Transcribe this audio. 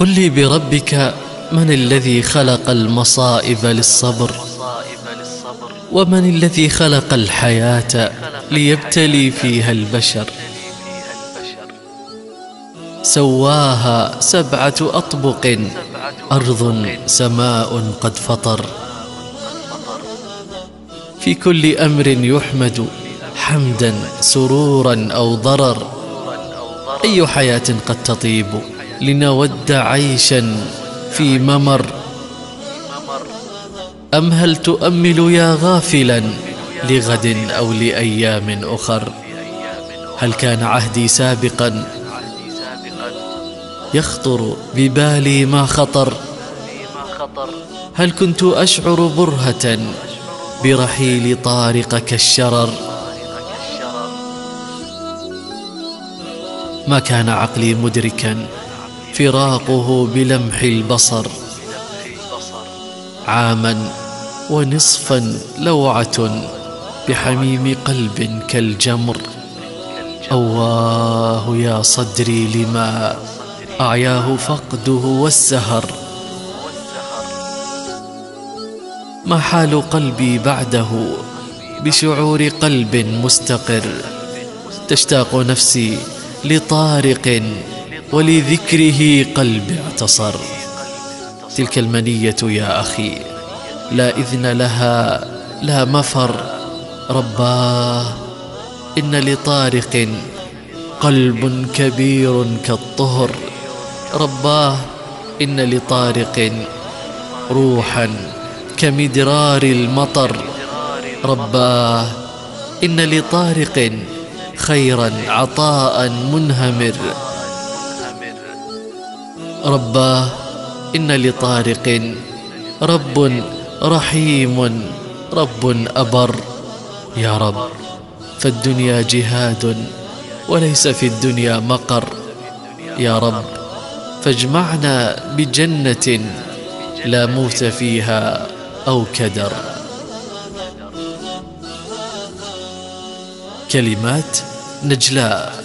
قل لي بربك، من الذي خلق المصائب للصبر؟ ومن الذي خلق الحياة ليبتلي فيها البشر؟ سواها 7 أطبق، أرض سماء قد فطر. في كل أمر يحمد حمدا سرورا أو ضرر. أي حياة قد تطيب لنود عيشا في ممر؟ أم هل تؤمل يا غافلا لغد أو لأيام أخر؟ هل كان عهدي سابقا يخطر ببالي ما خطر؟ هل كنت أشعر برهة برحيل طارق كالشرر؟ ما كان عقلي مدركا فراقه بلمح البصر. عاما ونصفا لوعة بحميم قلب كالجمر. أواه يا صدري لما أعياه فقده والسهر. ما حال قلبي بعده بشعور قلب مستقر؟ تشتاق نفسي لطارق ولذكره قلب اعتصر. تلك المنية يا أخي لا إذن لها لا مفر. رباه إن لطارق قلب كبير كالطهر. رباه إن لطارق روحا كمدرار المطر. رباه إن لطارق خيرا عطاء منهمر. رباه إن لطارق رب رحيم رب أبر. يا رب فالدنيا جهاد وليس في الدنيا مقر. يا رب فاجمعنا بجنة لا موت فيها أو كدر. كلمات نجلاء.